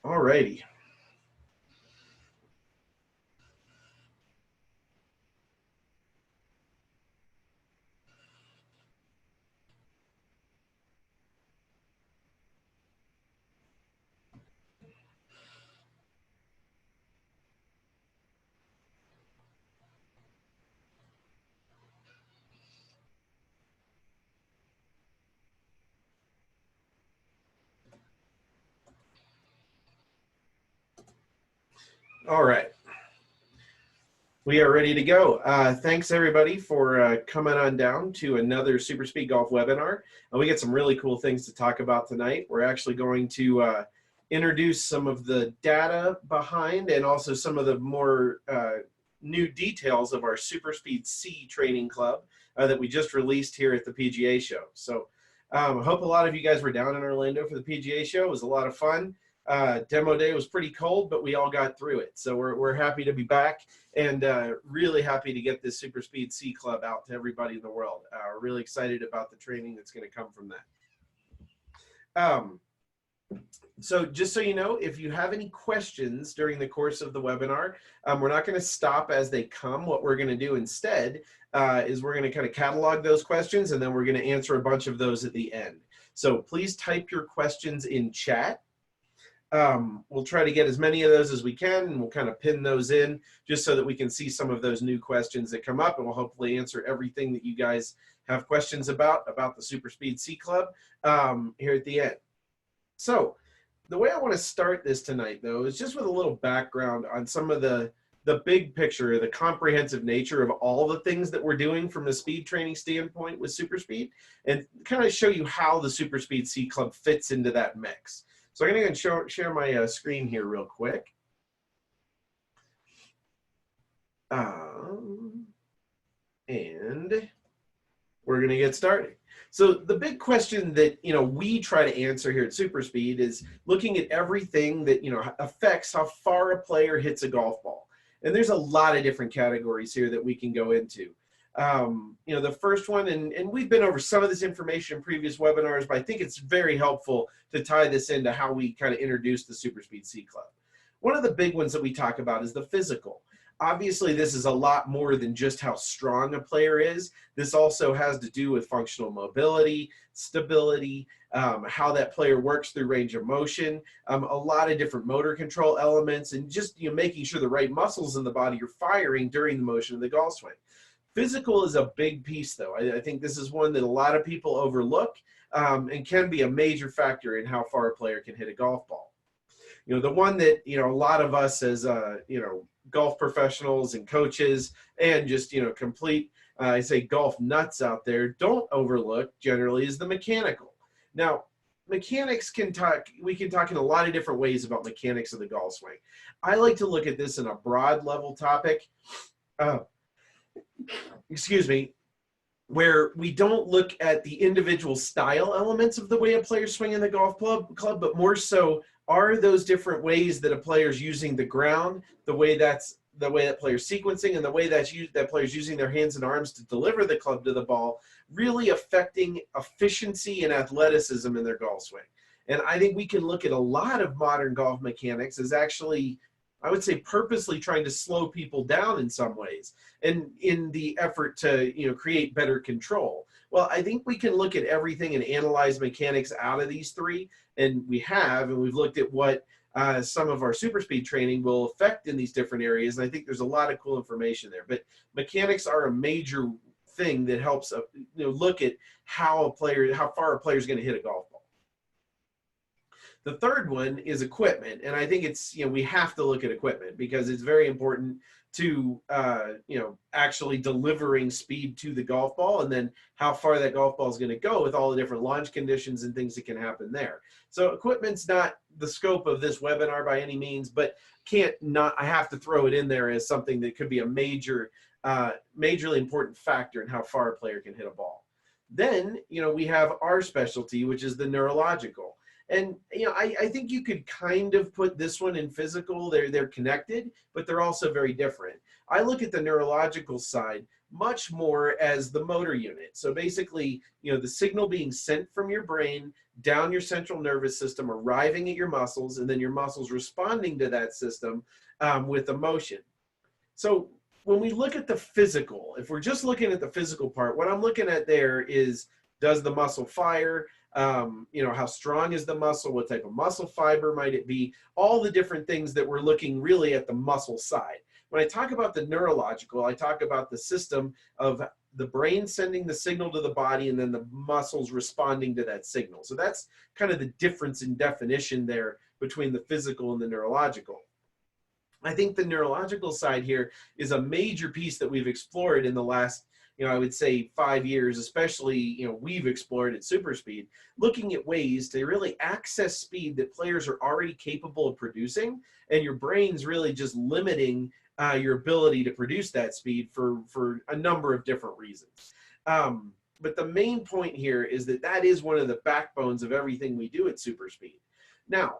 All righty. All right. We are ready to go. Thanks everybody for coming on down to another Super Speed Golf webinar. We got some really cool things to talk about tonight. We're actually going to introduce some of the data behind and also some of the more new details of our SuperSpeed C training club that we just released here at the PGA show. So I hope a lot of you guys were down in Orlando for the PGA show. It was a lot of fun. Demo day was pretty cold, but we all got through it. So we're happy to be back and really happy to get this SuperSpeed C club out to everybody in the world. We're really excited about the training that's going to come from that. So just so you know, if you have any questions during the course of the webinar, we're not going to stop as they come. What we're going to do instead is we're going to kind of catalog those questions, and then we're going to answer a bunch of those at the end. So please type your questions in chat. We'll try to get as many of those as we can, and we'll kind of pin those in just so that we can see some of those new questions that come up, and we'll hopefully answer everything that you guys have questions about the SuperSpeed C Club here at the end. So the way I want to start this tonight, though, is just with a little background on some of the big picture, the comprehensive nature of all the things that we're doing from a speed training standpoint with SuperSpeed, and kind of show you how the SuperSpeed C Club fits into that mix. So I'm going to share my screen here real quick. And we're going to get started. So the big question that we try to answer here at SuperSpeed is looking at everything that affects how far a player hits a golf ball. And there's a lot of different categories here that we can go into. The first one, and we've been over some of this information in previous webinars, but I think it's very helpful to tie this into how we kind of introduce the SuperSpeed C Club. One of the big ones that we talk about is the physical. Obviously, this is a lot more than just how strong a player is. This also has to do with functional mobility, stability, how that player works through range of motion, a lot of different motor control elements, and just making sure the right muscles in the body are firing during the motion of the golf swing. Physical is a big piece, though. I think this is one that a lot of people overlook and can be a major factor in how far a player can hit a golf ball. The one that, a lot of us as, golf professionals and coaches and just, complete, I say golf nuts out there don't overlook generally is the mechanical. Now, mechanics we can talk in a lot of different ways about mechanics of the golf swing. I like to look at this in a broad level topic. Excuse me, where we don't look at the individual style elements of the way a player's swinging the golf club, but more so are those different ways that a player's using the ground, the way that player's sequencing, and the way that player's using their hands and arms to deliver the club to the ball, really affecting efficiency and athleticism in their golf swing. And I think we can look at a lot of modern golf mechanics as actually, I would say, purposely trying to slow people down in some ways, and in the effort to create better control. Well, I think we can look at everything and analyze mechanics out of these three, and we've looked at what some of our SuperSpeed training will affect in these different areas, and I think there's a lot of cool information there. But mechanics are a major thing that helps look at how far a player is going to hit a golf ball. The third one is equipment, and I think it's we have to look at equipment because it's very important to actually delivering speed to the golf ball, and then how far that golf ball is going to go with all the different launch conditions and things that can happen there. So equipment's not the scope of this webinar by any means, but I have to throw it in there as something that could be a majorly important factor in how far a player can hit a ball. Then we have our specialty, which is the neurological. And I think you could kind of put this one in physical. They're connected, but they're also very different. I look at the neurological side much more as the motor unit. So basically, you know, the signal being sent from your brain down your central nervous system, arriving at your muscles, and then your muscles responding to that system with emotion. So when we look at the physical, if we're just looking at the physical part, what I'm looking at there is, does the muscle fire? You know, how strong is the muscle? What type of muscle fiber might it be? All the different things that we're looking really at the muscle side. When I talk about the neurological, I talk about the system of the brain sending the signal to the body and then the muscles responding to that signal. So that's kind of the difference in definition there between the physical and the neurological. I think the neurological side here is a major piece that we've explored in the last, you know, I would say 5 years, especially, you know, we've explored at SuperSpeed, looking at ways to really access speed that players are already capable of producing, and your brain's really just limiting your ability to produce that speed for a number of different reasons. But the main point here is that that is one of the backbones of everything we do at SuperSpeed. Now,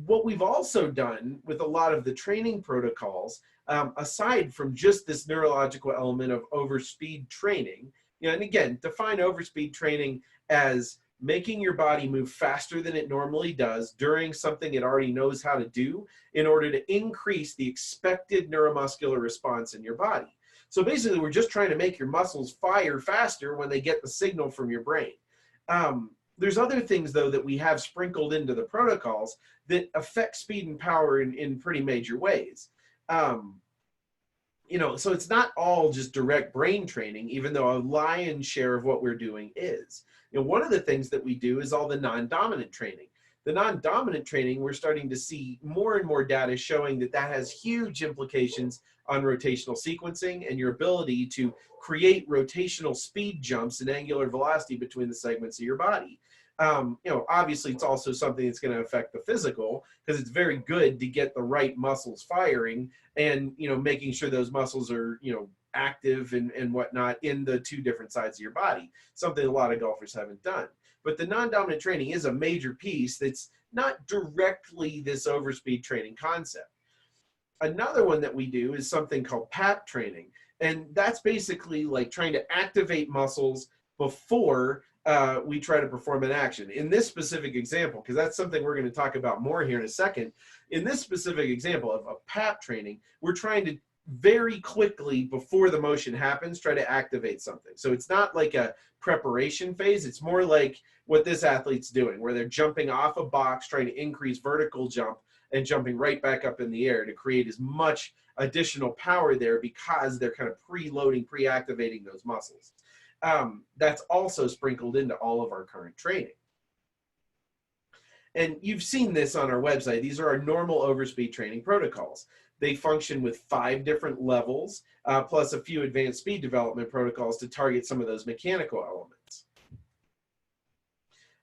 what we've also done with a lot of the training protocols, aside from just this neurological element of overspeed training, you know, and again, define overspeed training as making your body move faster than it normally does during something it already knows how to do in order to increase the expected neuromuscular response in your body. So basically, we're just trying to make your muscles fire faster when they get the signal from your brain. There's other things, though, that we have sprinkled into the protocols that affect speed and power in pretty major ways. You know, so it's not all just direct brain training, even though a lion's share of what we're doing is. You know, one of the things that we do is all the non-dominant training. The non-dominant training, we're starting to see more and more data showing that that has huge implications on rotational sequencing and your ability to create rotational speed jumps and angular velocity between the segments of your body. You know, obviously it's also something that's going to affect the physical, because it's very good to get the right muscles firing and, you know, making sure those muscles are, you know, active and whatnot in the two different sides of your body, something a lot of golfers haven't done. But the non-dominant training is a major piece that's not directly this overspeed training concept. Another one that we do is something called PAP training. And that's basically like trying to activate muscles before we try to perform an action. In this specific example, because that's something we're going to talk about more here in a second, in this specific example of PAP training, we're trying to very quickly, before the motion happens, try to activate something. So it's not like a preparation phase. It's more like what this athlete's doing, where they're jumping off a box, trying to increase vertical jump and jumping right back up in the air to create as much additional power there, because they're kind of preloading, pre-activating those muscles. That's also sprinkled into all of our current training. And you've seen this on our website. These are our normal overspeed training protocols. They function with 5 different levels, plus a few advanced speed development protocols to target some of those mechanical elements.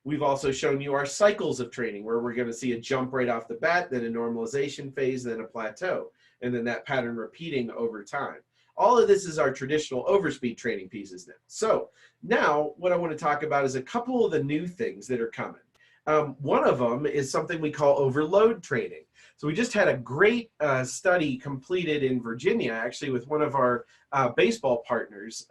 We've also shown you our cycles of training, where we're going to see a jump right off the bat, then a normalization phase, then a plateau, and then that pattern repeating over time. All of this is our traditional overspeed training pieces now. So now what I want to talk about is a couple of the new things that are coming. One of them is something we call overload training. So we just had a great study completed in Virginia, actually, with one of our baseball partners.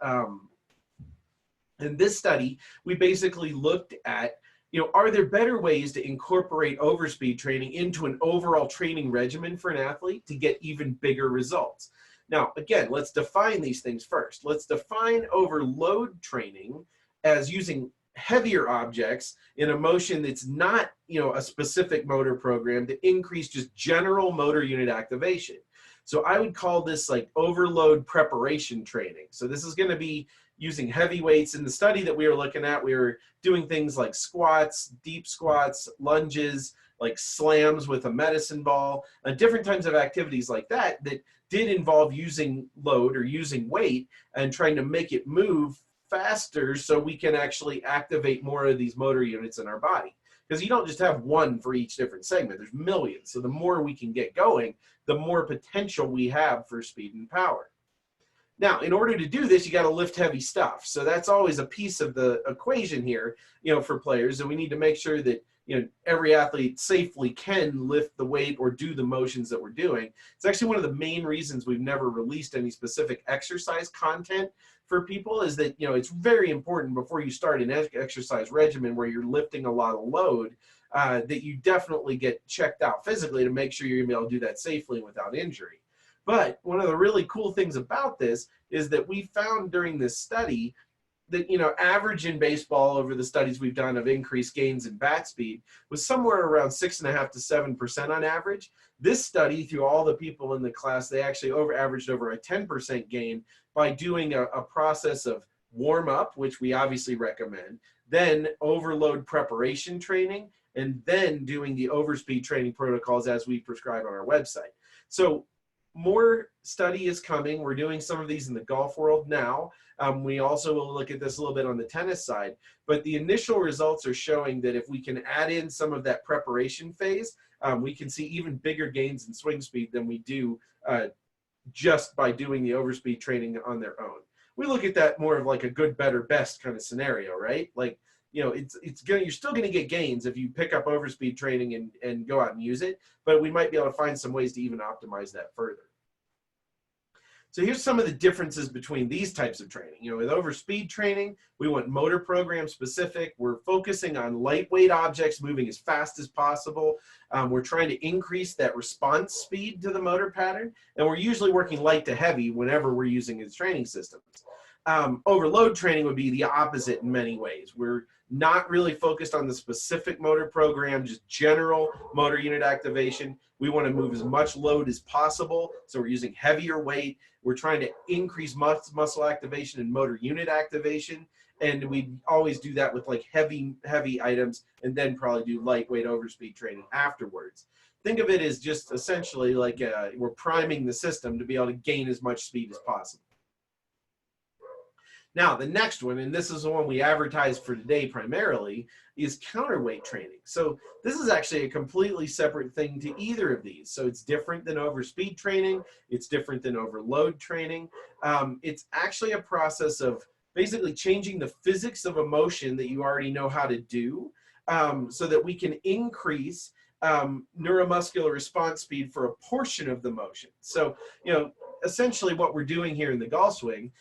In this study, we basically looked at, you know, are there better ways to incorporate overspeed training into an overall training regimen for an athlete to get even bigger results? Now, again, let's define these things first. Let's define overload training as using heavier objects in a motion that's not, you know, a specific motor program to increase just general motor unit activation. So I would call this like overload preparation training. So this is going to be using heavy weights. In the study that we were looking at, we were doing things like squats, deep squats, lunges, like slams with a medicine ball, different types of activities like that that did involve using load or using weight and trying to make it move faster so we can actually activate more of these motor units in our body. Because you don't just have one for each different segment, there's millions. So the more we can get going, the more potential we have for speed and power. Now, in order to do this, you got to lift heavy stuff. So that's always a piece of the equation here, you know, for players. And we need to make sure that every athlete safely can lift the weight or do the motions that we're doing. It's actually one of the main reasons we've never released any specific exercise content for people, is that, it's very important before you start an exercise regimen where you're lifting a lot of load, that you definitely get checked out physically to make sure you're going to be able to do that safely and without injury. But one of the really cool things about this is that we found during this study that, average in baseball over the studies we've done of increased gains in bat speed was somewhere around 6.5 to 7% on average. This study, through all the people in the class, they actually averaged over a 10% gain by doing a process of warm up, which we obviously recommend, then overload preparation training, and then doing the overspeed training protocols as we prescribe on our website. So more study is coming. We're doing some of these in the golf world now. We also will look at this a little bit on the tennis side, but the initial results are showing that if we can add in some of that preparation phase, we can see even bigger gains in swing speed than we do just by doing the overspeed training on their own. We look at that more of like a good, better, best kind of scenario, right? Like, you're still gonna get gains if you pick up overspeed training and go out and use it, but we might be able to find some ways to even optimize that further. So here's some of the differences between these types of training. With overspeed training, we want motor program specific. We're focusing on lightweight objects moving as fast as possible. We're trying to increase that response speed to the motor pattern, and we're usually working light to heavy whenever we're using these training systems. Overload training would be the opposite in many ways. We're not really focused on the specific motor program, just general motor unit activation. We want to move as much load as possible, so we're using heavier weight. We're trying to increase muscle activation and motor unit activation, and we always do that with like heavy items, and then probably do lightweight overspeed training afterwards. Think of it as just essentially like we're priming the system to be able to gain as much speed as possible. Now, the next one, and this is the one we advertise for today primarily, is counterweight training. So this is actually a completely separate thing to either of these. So it's different than overspeed training. It's different than overload training. It's actually a process of basically changing the physics of a motion that you already know how to do, so that we can increase neuromuscular response speed for a portion of the motion. So, essentially what we're doing here in the golf swing,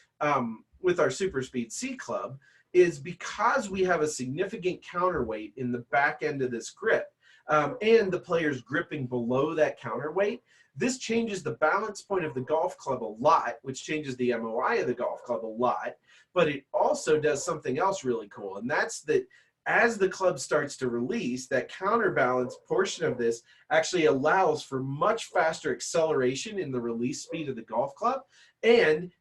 with our SuperSpeed C club, is because we have a significant counterweight in the back end of this grip, and the player's gripping below that counterweight, this changes the balance point of the golf club a lot, which changes the MOI of the golf club a lot, but it also does something else really cool, and that's that as the club starts to release, that counterbalance portion of this actually allows for much faster acceleration in the release speed of the golf club, and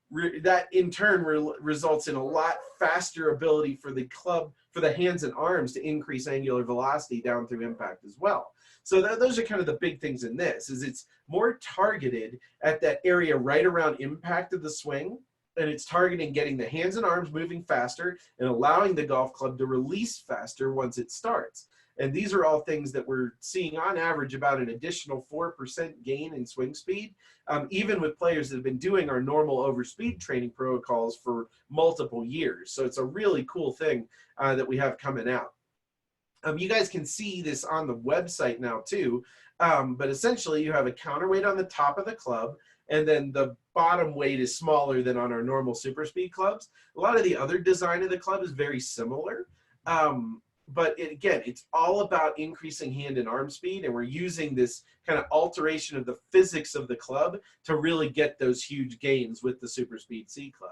that in turn results in a lot faster ability for the club, for the hands and arms to increase angular velocity down through impact as well. So those are kind of the big things in this, is it's more targeted at that area right around impact of the swing, and it's targeting getting the hands and arms moving faster and allowing the golf club to release faster once it starts. And these are all things that we're seeing on average about an additional 4% gain in swing speed, even with players that have been doing our normal overspeed training protocols for multiple years. So it's a really cool thing that we have coming out. You guys can see this on the website now too, but essentially you have a counterweight on the top of the club, and then the bottom weight is smaller than on our normal SuperSpeed clubs. A lot of the other design of the club is very similar, but again, it's all about increasing hand and arm speed, and we're using this kind of alteration of the physics of the club to really get those huge gains with the SuperSpeed C club.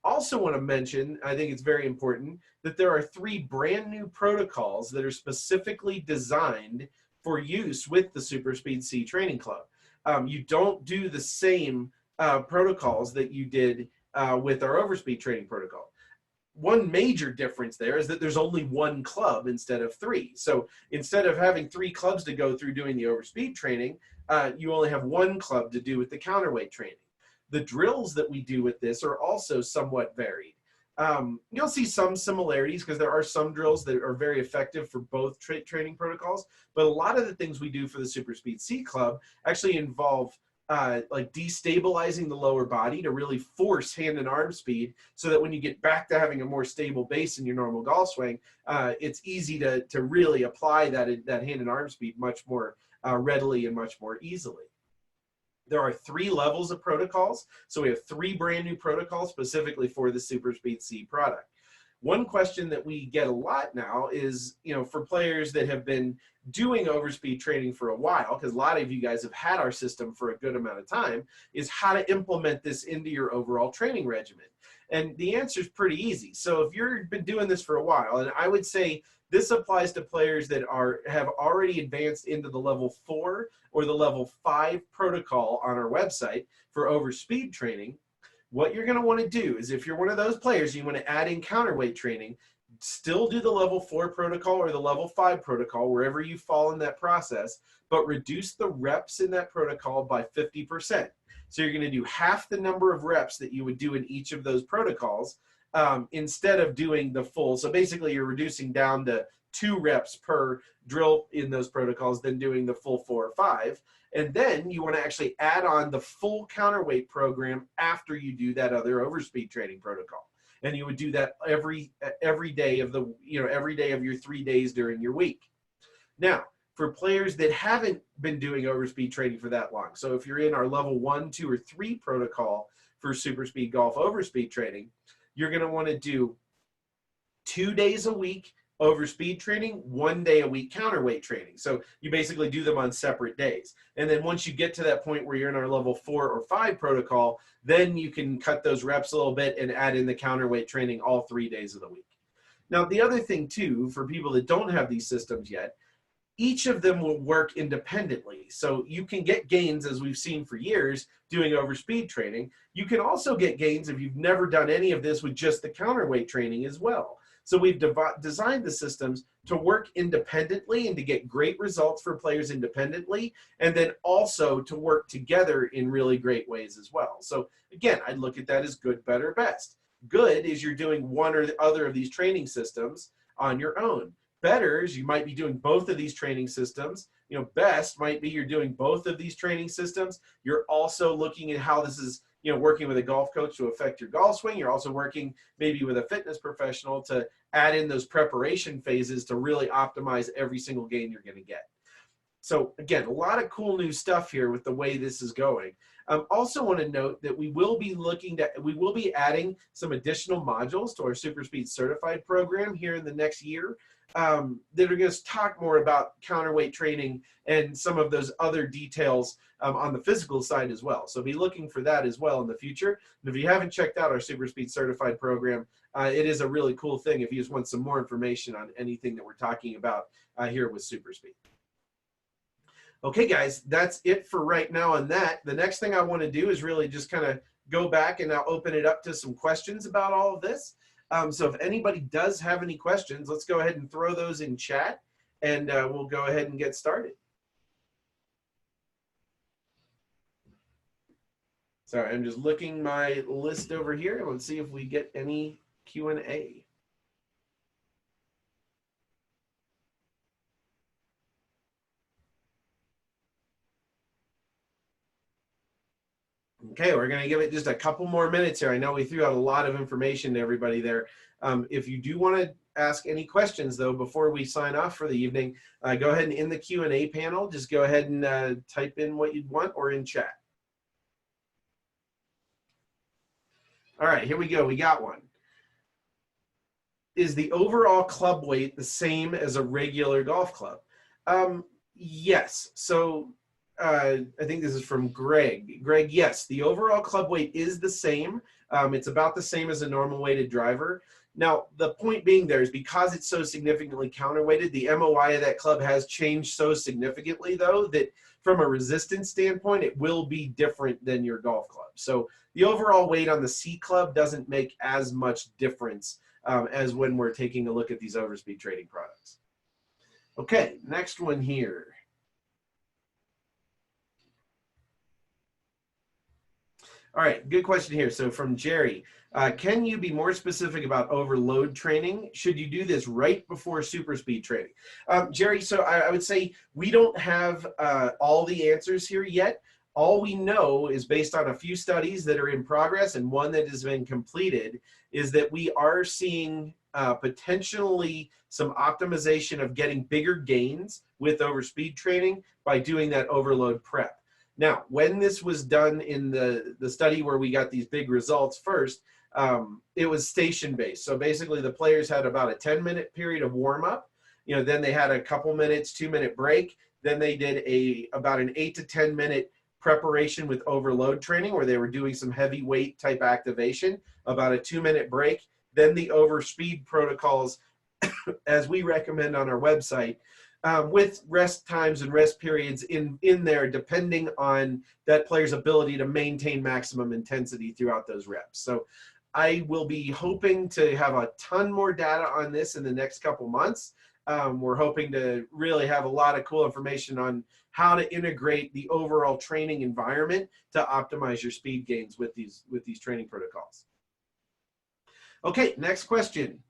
Also want to mention, I think it's very important, that there are 3 brand new protocols that are specifically designed for use with the SuperSpeed C training club. You don't do the same protocols that you did with our overspeed training protocol. One major difference there is that there's only 1 club instead of 3. So instead of having 3 clubs to go through doing the overspeed training, you only have 1 club to do with the counterweight training. The drills that we do with this are also somewhat varied. You'll see some similarities because there are some drills that are very effective for both training protocols, but a lot of the things we do for the SuperSpeed C club actually involve like destabilizing the lower body to really force hand and arm speed, so that when you get back to having a more stable base in your normal golf swing, it's easy to really apply that hand and arm speed much more readily and much more easily. There are 3 levels of protocols. So we have 3 brand new protocols specifically for the SuperSpeed C product. One question that we get a lot now is, for players that have been doing overspeed training for a while, because a lot of you guys have had our system for a good amount of time, is how to implement this into your overall training regimen. And the answer is pretty easy. So if you've been doing this for a while, and I would say this applies to players that have already advanced into the level 4 or the level 5 protocol on our website for overspeed training. What you're going to want to do is, if you're one of those players, you want to add in counterweight training, still do the level 4 protocol or the level 5 protocol, wherever you fall in that process, but reduce the reps in that protocol by 50%. So you're going to do half the number of reps that you would do in each of those protocols, instead of doing the full. So basically you're reducing down to 2 reps per drill in those protocols than doing the full 4 or 5. And then you want to actually add on the full counterweight program after you do that other overspeed training protocol. And you would do that every day of the, every day of your 3 days during your week. Now, for players that haven't been doing overspeed training for that long, so if you're in our level 1, 2, or 3 protocol for SuperSpeed Golf overspeed training, you're going to want to do 2 days a week overspeed training, 1 day a week counterweight training. So you basically do them on separate days. And then once you get to that point where you're in our level 4 or 5 protocol, then you can cut those reps a little bit and add in the counterweight training all 3 days of the week. Now, the other thing too, for people that don't have these systems yet, each of them will work independently. So you can get gains, as we've seen for years, doing overspeed training. You can also get gains if you've never done any of this with just the counterweight training as well. So we've designed the systems to work independently and to get great results for players independently, and then also to work together in really great ways as well. So again, I'd look at that as good, better, best. Good is you're doing one or the other of these training systems on your own. Better is you might be doing both of these training systems. Best might be you're doing both of these training systems. You're also looking at how this is, working with a golf coach to affect your golf swing. You're also working maybe with a fitness professional to add in those preparation phases to really optimize every single gain you're going to get. So again, a lot of cool new stuff here with the way this is going. Also want to note that we will be adding some additional modules to our SuperSpeed certified program here in the next year, that are going to talk more about counterweight training and some of those other details on the physical side as well. So be looking for that as well in the future. And if you haven't checked out our SuperSpeed certified program, it is a really cool thing if you just want some more information on anything that we're talking about here with SuperSpeed. Okay, guys, that's it for right now on that. The next thing I want to do is really just kind of go back and now open it up to some questions about all of this. So if anybody does have any questions, let's go ahead and throw those in chat, and we'll go ahead and get started. Sorry, I'm just looking my list over here. Let's see if we get any Q&A. Okay, we're going to give it just a couple more minutes here. I know we threw out a lot of information to everybody there. If you do want to ask any questions, though, before we sign off for the evening, go ahead and in the Q&A panel, just go ahead and type in what you'd want or in chat. All right, here we go. We got one. Is the overall club weight the same as a regular golf club? Yes. So I think this is from Greg. Greg, yes, the overall club weight is the same. It's about the same as a normal weighted driver. Now, the point being there is because it's so significantly counterweighted, the MOI of that club has changed so significantly, though, that from a resistance standpoint, it will be different than your golf club. So the overall weight on the C club doesn't make as much difference as when we're taking a look at these overspeed trading products. Okay, next one here. All right, good question here. So from Jerry, can you be more specific about overload training? Should you do this right before SuperSpeed training? Jerry, so I would say we don't have all the answers here yet. All we know is based on a few studies that are in progress and one that has been completed is that we are seeing potentially some optimization of getting bigger gains with overspeed training by doing that overload prep. Now, when this was done in the study where we got these big results first, it was station-based. So basically the players had about a 10-minute period of warm-up. Then they had a couple minutes, 2-minute break. Then they did about an 8 to 10 minute preparation with overload training where they were doing some heavy weight type activation, about a 2-minute break. Then the overspeed protocols, as we recommend on our website, with rest times and rest periods in there, depending on that player's ability to maintain maximum intensity throughout those reps. So I will be hoping to have a ton more data on this in the next couple months. We're hoping to really have a lot of cool information on how to integrate the overall training environment to optimize your speed gains with these training protocols. Okay, next question.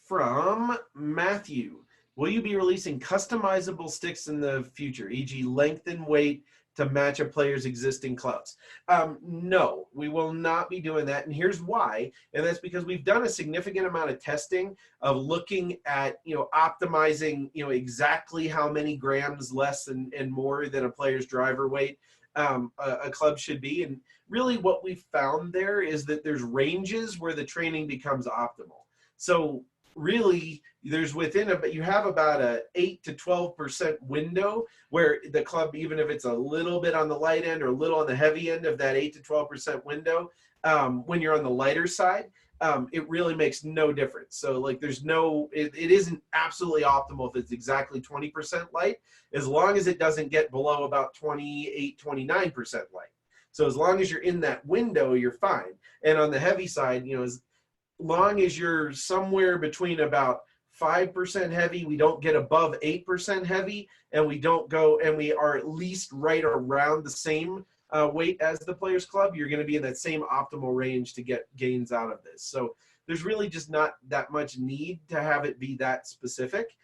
From Matthew. Will you be releasing customizable sticks in the future, e.g. length and weight to match a player's existing clubs? No, we will not be doing that. And here's why. And that's because we've done a significant amount of testing of looking at, optimizing, exactly how many grams less and more than a player's driver weight a club should be. And really what we've found there is that there's ranges where the training becomes optimal. So really there's you have about a 8 to 12% window where the club, even if it's a little bit on the light end or a little on the heavy end of that 8 to 12% window, when you're on the lighter side, it really makes no difference. So like it isn't absolutely optimal if it's exactly 20% light, as long as it doesn't get below about 28, 29% light. So as long as you're in that window, you're fine. And on the heavy side, as long as you're somewhere between about 5% heavy, we don't get above 8% heavy, and we are at least right around the same weight as the players club, you're going to be in that same optimal range to get gains out of this. So there's really just not that much need to have it be that specific.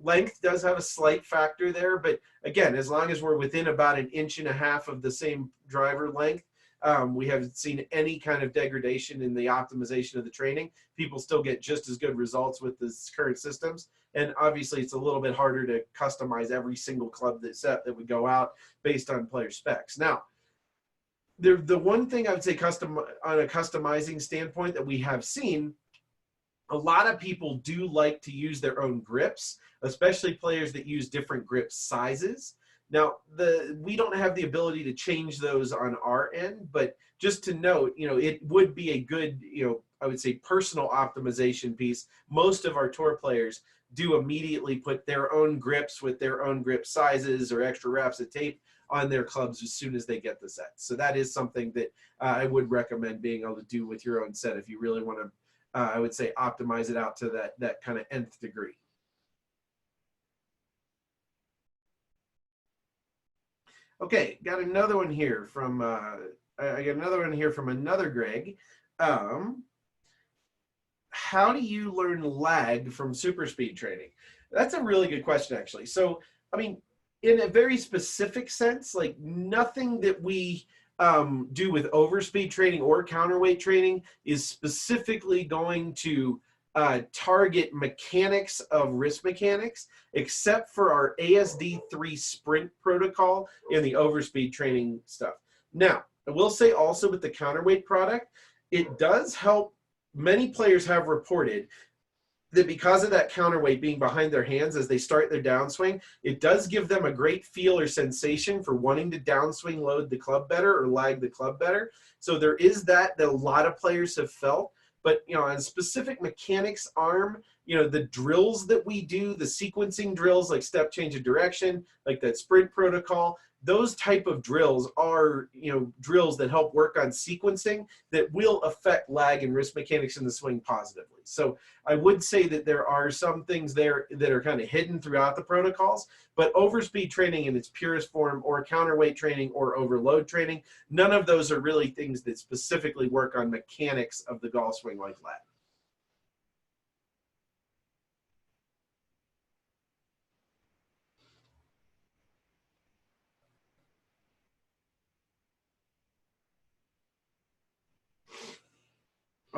Length does have a slight factor there, but again, as long as we're within about 1.5 inches of the same driver length, we haven't seen any kind of degradation in the optimization of the training. People still get just as good results with the current systems. And obviously it's a little bit harder to customize every single club that would go out based on player specs. Now, the one thing I would say on a customizing standpoint that we have seen, a lot of people do like to use their own grips, especially players that use different grip sizes. Now, we don't have the ability to change those on our end, but just to note, it would be a good, I would say personal optimization piece. Most of our tour players do immediately put their own grips with their own grip sizes or extra wraps of tape on their clubs as soon as they get the set. So that is something that I would recommend being able to do with your own set if you really want to, I would say, optimize it out to that kind of nth degree. Okay, got another one here from I got another one here from another Greg. How do you learn lag from SuperSpeed training? That's a really good question, actually. So, I mean, in a very specific sense, like nothing that we do with overspeed training or counterweight training is specifically going to target mechanics of wrist mechanics, except for our ASD3 sprint protocol in the overspeed training stuff. Now, I will say also with the counterweight product, it does help. Many players have reported that because of that counterweight being behind their hands as they start their downswing, it does give them a great feel or sensation for wanting to downswing load the club better or lag the club better. So there is that a lot of players have felt. But, on specific mechanics arm, the drills that we do, the sequencing drills like step change of direction, like that sprint protocol, those type of drills are, drills that help work on sequencing that will affect lag and wrist mechanics in the swing positively. So I would say that there are some things there that are kind of hidden throughout the protocols, but overspeed training in its purest form or counterweight training or overload training, none of those are really things that specifically work on mechanics of the golf swing like lag.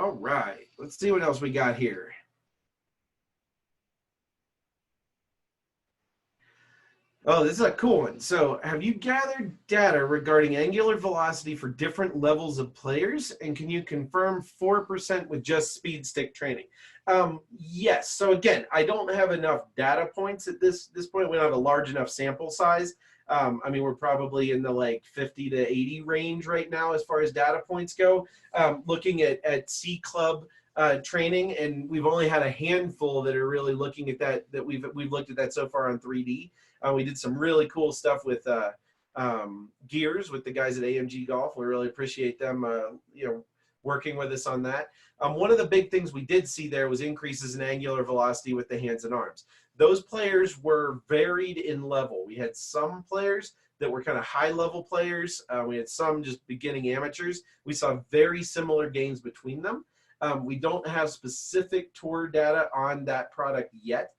All right, let's see what else we got here. Oh, this is a cool one. So, have you gathered data regarding angular velocity for different levels of players? And can you confirm 4% with just speed stick training? Yes. So, again, I don't have enough data points at this point. We don't have a large enough sample size. I mean, we're probably in the like 50 to 80 range right now as far as data points go. Looking at C Club training, and we've only had a handful that are really looking at that we've looked at that so far on 3D. We did some really cool stuff with gears with the guys at AMG Golf. We really appreciate them, working with us on that. One of the big things we did see there was increases in angular velocity with the hands and arms. Those players were varied in level. We had some players that were kind of high-level players. We had some just beginning amateurs. We saw very similar gains between them. We don't have specific tour data on that product yet.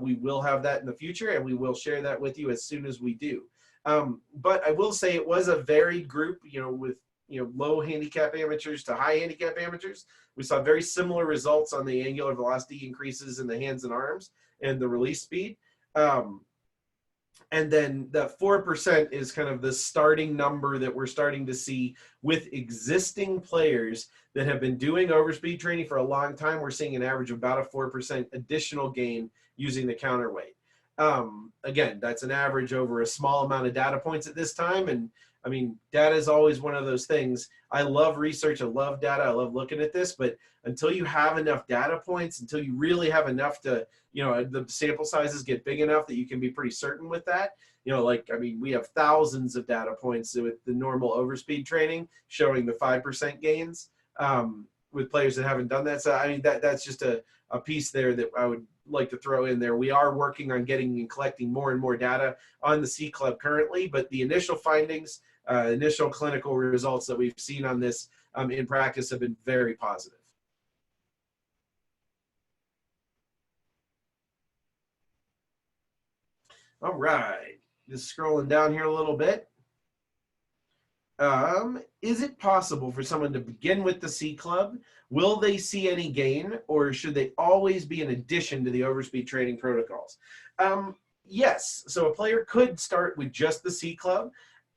We will have that in the future, and we will share that with you as soon as we do. But I will say it was a varied group, with low handicap amateurs to high handicap amateurs. We saw very similar results on the angular velocity increases in the hands and arms and the release speed. And then the 4% is kind of the starting number that we're starting to see with existing players that have been doing overspeed training for a long time. We're seeing an average of about a 4% additional gain using the counterweight. Again, that's an average over a small amount of data points at this time. And I mean, data is always one of those things. I love research. I love data. I love looking at this. But until you have enough data points, until you really have enough to, the sample sizes get big enough that you can be pretty certain with that. We have thousands of data points with the normal overspeed training showing the 5% gains with players that haven't done that. So, I mean, that's just a piece there that I would like to throw in there. We are working on getting and collecting more and more data on the C Club currently, but the initial findings, initial clinical results that we've seen on this in practice have been very positive. All right, just scrolling down here a little bit. Is it possible for someone to begin with the C Club? Will they see any gain, or should they always be in addition to the overspeed training protocols? Yes, so a player could start with just the C Club.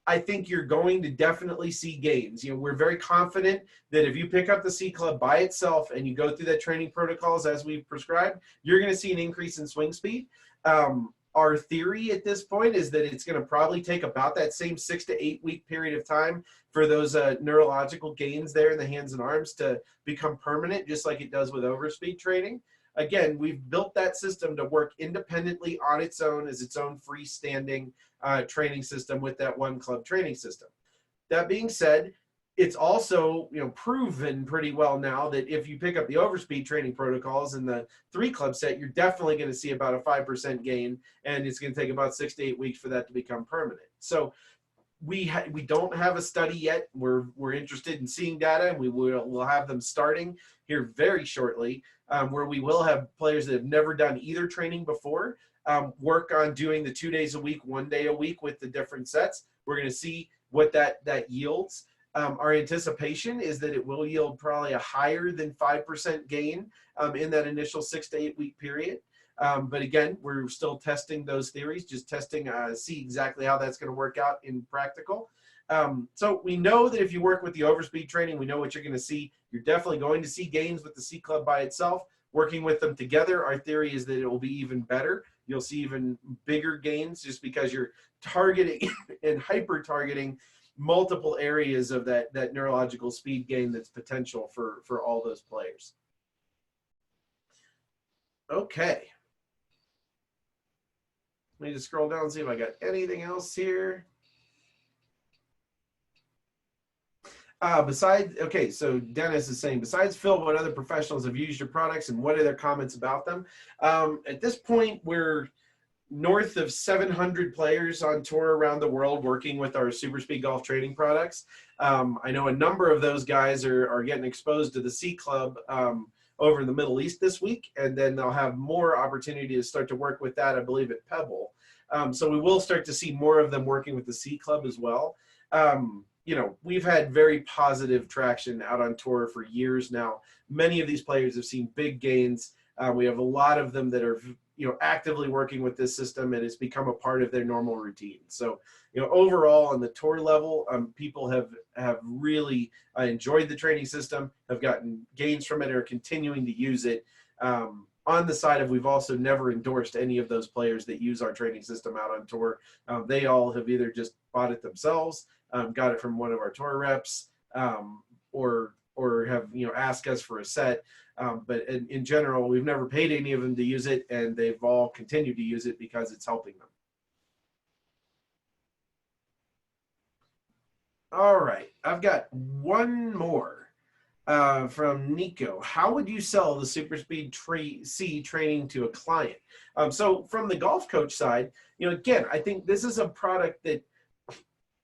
I think you're going to definitely see gains. We're very confident that if you pick up the C Club by itself and you go through that training protocols as we've prescribed, you're going to see an increase in swing speed. Our theory at this point is that it's going to probably take about that same 6 to 8 week period of time for those neurological gains there in the hands and arms to become permanent, just like it does with overspeed training. Again, we've built that system to work independently on its own as its own freestanding training system with that one club training system. That being said, it's also proven pretty well now that if you pick up the overspeed training protocols in the 3 club set, you're definitely going to see about a 5% gain, and it's going to take about 6 to 8 weeks for that to become permanent. So we don't have a study yet. We're interested in seeing data, and we'll have them starting here very shortly, where we will have players that have never done either training before work on doing the 2 days a week, 1 day a week with the different sets. We're going to see what that yields. Our anticipation is that it will yield probably a higher than 5% gain in that initial 6 to 8 week period. But again, we're still testing those theories, just testing, see exactly how that's going to work out in practical. So we know that if you work with the overspeed training, we know what you're going to see. You're definitely going to see gains with the C Club by itself. Working with them together, our theory is that it will be even better. You'll see even bigger gains just because you're targeting and hyper-targeting multiple areas of that neurological speed gain that's potential for all those players. Okay. Let me just scroll down and see if I got anything else here. Okay, so Dennis is saying, besides Phil, what other professionals have used your products and what are their comments about them? At this point, we're north of 700 players on tour around the world working with our SuperSpeed golf training products. I know a number of those guys are getting exposed to the C Club over in the Middle East this week, and then they'll have more opportunity to start to work with that, I believe, at Pebble. So we will start to see more of them working with the C Club as well. you know, we've had very positive traction out on tour for years now. Many of these players have seen big gains. We have a lot of them that are, you know, actively working with this system, and it's become a part of their normal routine. So, you know, overall on the tour level, people have really enjoyed the training system, have gotten gains from it, and are continuing to use it. On the side of, we've also never endorsed any of those players that use our training system out on tour. They all have either just bought it themselves, got it from one of our tour reps, or have, you know, asked us for a set. But in general, we've never paid any of them to use it, and they've all continued to use it because it's helping them. All right, I've got one more from Nico. How would you sell the SuperSpeed C training to a client? So from the golf coach side, you know, again, I think this is a product that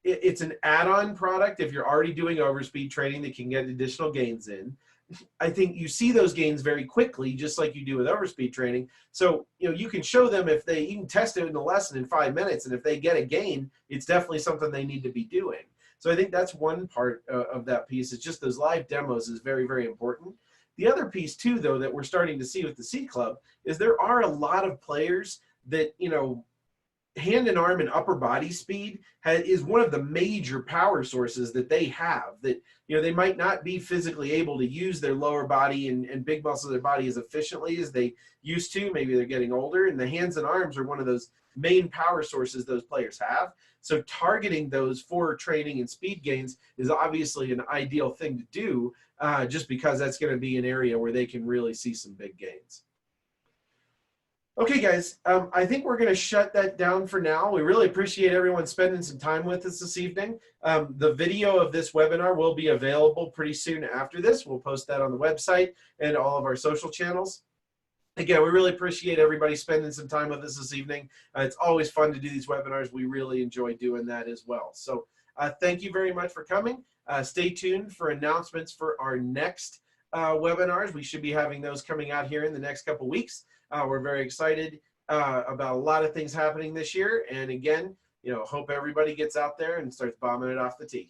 it's an add-on product if you're already doing overspeed training that can get additional gains in. I think you see those gains very quickly, just like you do with overspeed training. So, you know, you can show them, if they, you can test it in a lesson in 5 minutes, and if they get a gain, it's definitely something they need to be doing. So I think that's one part of that piece. It's just those live demos is very, very important. The other piece too, though, that we're starting to see with the C Club is there are a lot of players that, you know, hand and arm and upper body speed is one of the major power sources that they have, that, you know, they might not be physically able to use their lower body and big muscles of their body as efficiently as they used to. Maybe they're getting older, and the hands and arms are one of those main power sources those players have. So targeting those for training and speed gains is obviously an ideal thing to do, just because that's going to be an area where they can really see some big gains. Okay, guys, I think we're going to shut that down for now. We really appreciate everyone spending some time with us this evening. The video of this webinar will be available pretty soon after this. We'll post that on the website and all of our social channels. Again, we really appreciate everybody spending some time with us this evening. It's always fun to do these webinars. We really enjoy doing that as well. So thank you very much for coming. Stay tuned for announcements for our next webinars. We should be having those coming out here in the next couple weeks. We're very excited about a lot of things happening this year. And again, you know, hope everybody gets out there and starts bombing it off the tee.